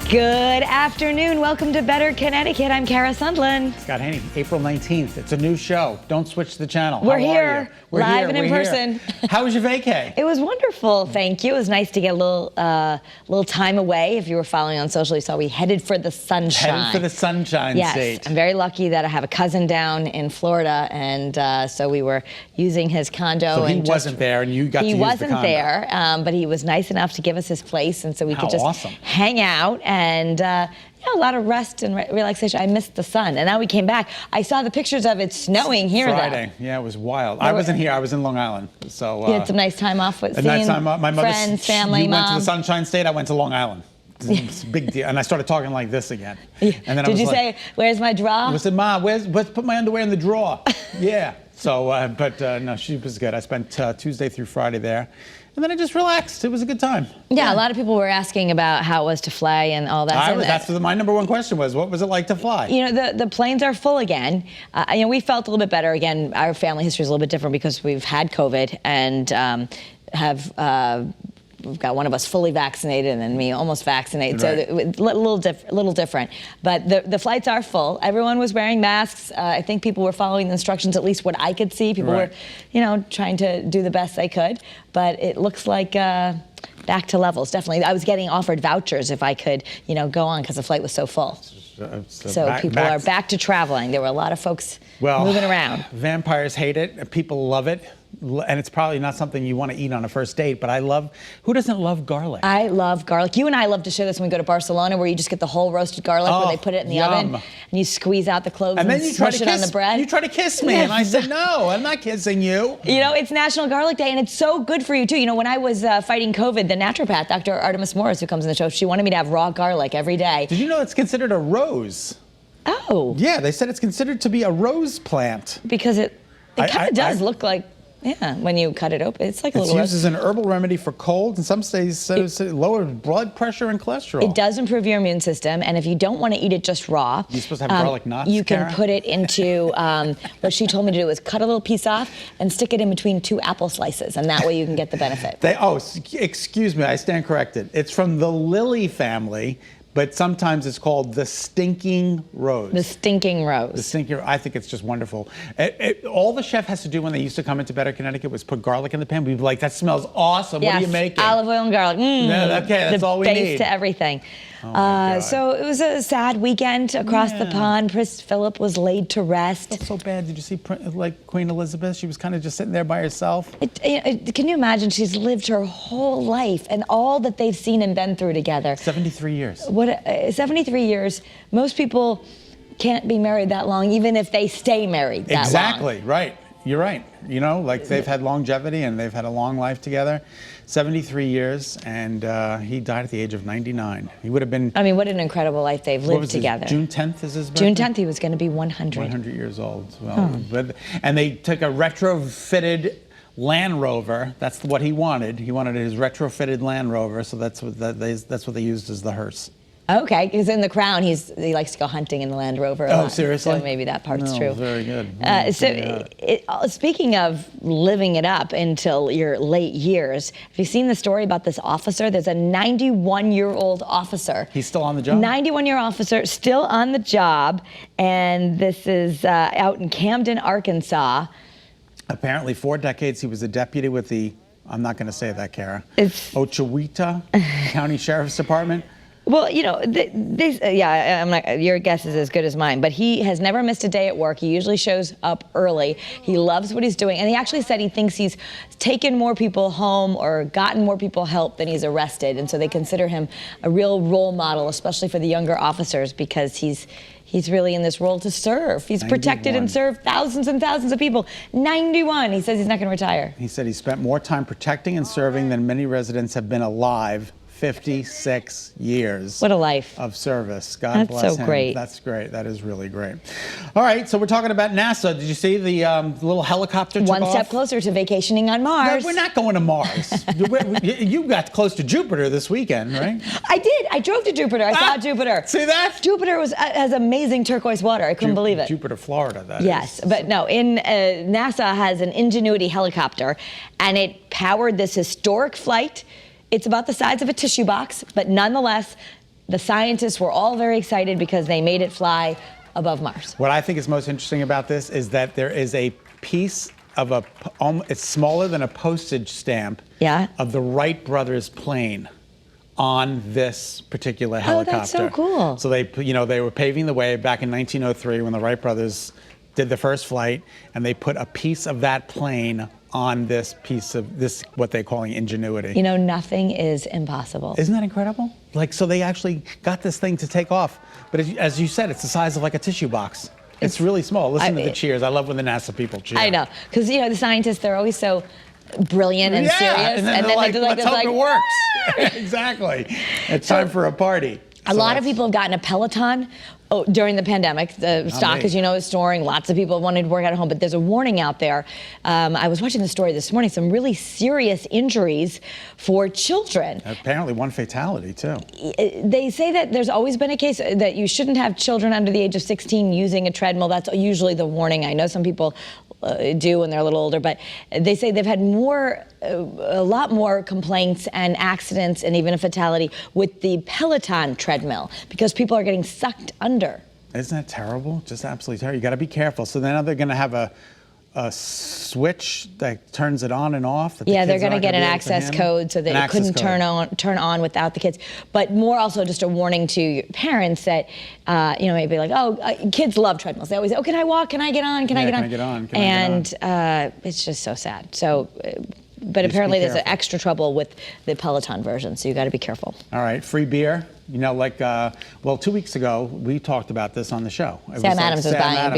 Good afternoon. Welcome to Better Connecticut. I'm Kara Sundlin. Scott Haney, April 19th. It's a new show. Don't switch the channel. We're here, live and in person. How was your vacay? It was wonderful. Thank you. It was nice to get a little time away. If you were following on social, you saw we headed for the sunshine. Headed for the sunshine state. Yes. I'm very lucky that I have a cousin down in Florida, and so we were using his condo. So he wasn't there, and you got to use the condo. He wasn't there, but he was nice enough to give us his place, and so we could just hang out and a lot of rest and relaxation. I missed the sun, and now we came back. I saw the pictures of it snowing here. Friday, yeah, it was wild. I wasn't here. I was in Long Island, so you had some nice time off with nice time off. My friends, family, you mom. went to the Sunshine State. I went to Long Island. It's a big deal, and I started talking like this again. And then did you say, "Where's my drawer?" I said, "Ma, let's put my underwear in the drawer." Yeah. So, no, she was good. I spent Tuesday through Friday there. And then I just relaxed. It was a good time. Yeah, a lot of people were asking about how it was to fly and all that. That's what my number one question was. What was it like to fly? You know, the planes are full again. We felt a little bit better. Again, our family history is a little bit different because we've had COVID and we've got one of us fully vaccinated and then me almost vaccinated, right. So a little different. But the flights are full. Everyone was wearing masks. I think people were following the instructions, at least what I could see. People were, trying to do the best they could. But it looks like back to levels, definitely. I was getting offered vouchers if I could, go on because the flight was so full. So people are back to traveling. There were a lot of folks moving around. Vampires hate it. People love it. And it's probably not something you want to eat on a first date, but who doesn't love garlic? I love garlic. You and I love to share this when we go to Barcelona, where you just get the whole roasted garlic, where they put it in the oven, and you squeeze out the cloves and then you smush it on the bread. You try to kiss me, and I said, no, I'm not kissing you. It's National Garlic Day, and it's so good for you, too. When I was fighting COVID, the naturopath, Dr. Artemis Morris, who comes on the show, she wanted me to have raw garlic every day. Did you know it's considered a rose? Oh. Yeah, they said it's considered to be a rose plant. Because it kind of does look like... Yeah, when you cut it open, it's like a little... It's used as an herbal remedy for cold, and some states lower blood pressure and cholesterol. It does improve your immune system, and if you don't want to eat it just raw... You're supposed to have garlic nuts, you can put it into... what she told me to do was cut a little piece off and stick it in between 2 apple slices, and that way you can get the benefit. Excuse me, I stand corrected. It's from the lily family, but sometimes it's called the stinking rose. The stinking rose. I think it's just wonderful. All the chef has to do when they used to come into Better Connecticut was put garlic in the pan. We'd be like, that smells awesome. Yes, what are you making? Olive oil and garlic. Okay, that's all we need. The base to everything. Oh so it was a sad weekend across the pond. Prince Philip was laid to rest. That's so bad. Did you see Queen Elizabeth? She was kind of just sitting there by herself. Can you imagine? She's lived her whole life and all that they've seen and been through together. 73 years. 73 years. Most people can't be married that long, even if they stay married that long. Exactly, right. You're right. They've had longevity and they've had a long life together. 73 years, and he died at the age of 99. He would have been... I mean, what an incredible life they've lived together. June 10th is his birthday? June 10th, he was going to be 100. 100 years old. And they took a retrofitted Land Rover. That's what he wanted. He wanted his retrofitted Land Rover, so that's what they used as the hearse. Okay, because in The Crown, he likes to go hunting in the Land Rover a lot. Oh, seriously? So maybe that part's true. Very good. Speaking of living it up until your late years, have you seen the story about this officer? There's a 91-year-old officer. He's still on the job? 91-year officer, still on the job, and this is out in Camden, Arkansas. Apparently, 4 decades, he was a deputy with the, I'm not going to say that, Kara, Ochewita County Sheriff's Department. Well, I'm not. Your guess is as good as mine. But he has never missed a day at work. He usually shows up early. He loves what he's doing, and he actually said he thinks he's taken more people home or gotten more people help than he's arrested, and so they consider him a real role model, especially for the younger officers, because he's really in this role to serve. He's 91. Protected and served thousands and thousands of people. 91. He says he's not going to retire. He said he spent more time protecting and serving than many residents have been alive. 56 years. What a life. Of service. God bless him. That's so great. That's great. That is really great. All right, so we're talking about NASA. Did you see the little helicopter took One off? step closer to vacationing on Mars. No, we're not going to Mars. You got close to Jupiter this weekend, right? I did. I drove to Jupiter. I saw Jupiter. See that? Jupiter has amazing turquoise water. I couldn't believe it. Jupiter, Florida, that Yes, but no. NASA has an Ingenuity helicopter, and it powered this historic flight. It's about the size of a tissue box, but nonetheless, the scientists were all very excited because they made it fly above Mars. What I think is most interesting about this is that there is a piece of it's smaller than a postage stamp of the Wright brothers plane on this particular helicopter. Oh, that's so cool. So they were paving the way back in 1903 when the Wright brothers did the first flight, and they put a piece of that plane on this piece of what they're calling Ingenuity. You know, nothing is impossible. Isn't that incredible? Like, so they actually got this thing to take off, but as you said, it's the size of like a tissue box. It's really small. Listen to the cheers. I love when the NASA people cheer. I know, because the scientists, they're always so brilliant and serious, and then they're like, let's hope it works. "Yay!" Exactly. It's time for a party. A lot of people have gotten a Peloton during the pandemic. The stock, as you know, is soaring. Lots of people wanted to work out at home, but there's a warning out there. I was watching the story this morning, some really serious injuries for children. Apparently one fatality, too. They say that there's always been a case that you shouldn't have children under the age of 16 using a treadmill. That's usually the warning. I know some people do when they're a little older, but they say they've had a lot more complaints and accidents and even a fatality with the Peloton treadmill because people are getting sucked under. Isn't that terrible? Just absolutely terrible. You got to be careful. So now they're going to have a switch that turns it on and off. They're going to get an access code so that it couldn't turn on without the kids. But more also just a warning to parents that maybe like, kids love treadmills. They always say, oh, can I walk? Can I get on? Can I get on? And it's just so sad. So. But apparently there's extra trouble with the Peloton version, so you got to be careful. All right, free beer. 2 weeks ago, we talked about this on the show. Sam Adams is buying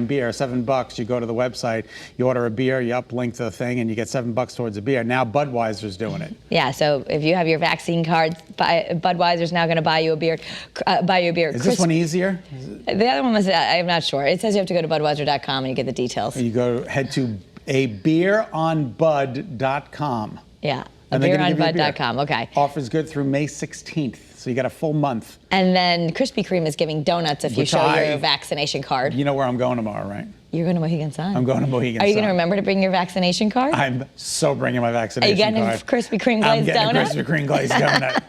beer, $7. You go to the website, you order a beer, you uplink the thing, and you get $7 towards a beer. Now Budweiser's doing it. Yeah, so if you have your vaccine card, Budweiser's now going to buy you a beer. Is this one easier? The other one was, I'm not sure. It says you have to go to Budweiser.com and you get the details. You head to abeeronbud.com. Yeah, abeeronbud.com, okay. Offer's good through May 16th, so you got a full month. And then Krispy Kreme is giving donuts if you show your vaccination card. You know where I'm going tomorrow, right? You're going to Mohegan Sun. I'm going to Mohegan Sun. Are you going to remember to bring your vaccination card? I'm so bringing my vaccination card. Are you getting a Krispy Kreme glazed donut? I'm getting a Krispy Kreme glazed donut.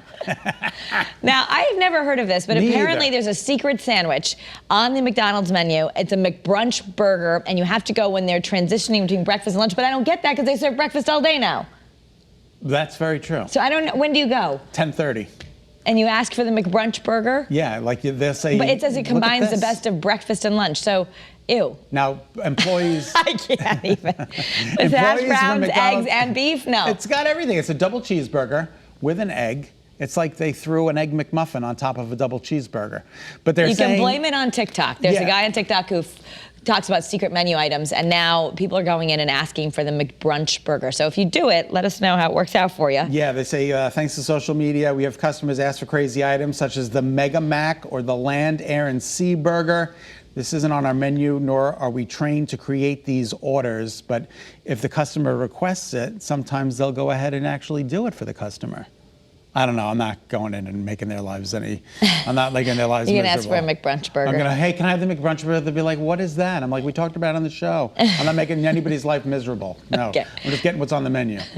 Now, I've never heard of this, but apparently there's a secret sandwich on the McDonald's menu. It's a McBrunch burger, and you have to go when they're transitioning between breakfast and lunch, but I don't get that because they serve breakfast all day now. That's very true. So I don't know, when do you go? 10:30. And you ask for the McBrunch burger? Yeah, like they'll say. But it says it combines the best of breakfast and lunch, so ew. Now, employees. I can't even. It's hash browns, eggs, and beef? No. It's got everything. It's a double cheeseburger with an egg. It's like they threw an egg McMuffin on top of a double cheeseburger. But they're saying. You can blame it on TikTok. There's a guy on TikTok who talks about secret menu items, and now people are going in and asking for the McBrunch burger. So if you do it, let us know how it works out for you. Yeah, they say, thanks to social media, we have customers ask for crazy items such as the Mega Mac or the Land, Air, and Sea burger. This isn't on our menu, nor are we trained to create these orders. But if the customer requests it, sometimes they'll go ahead and actually do it for the customer. I don't know. I'm not going in and making their lives I'm not making their lives You're miserable. going to ask for a McBrunch burger. Hey, can I have the McBrunch burger? They'll be like, what is that? I'm like, we talked about it on the show. I'm not making anybody's life miserable. No. Okay. I'm just getting what's on the menu.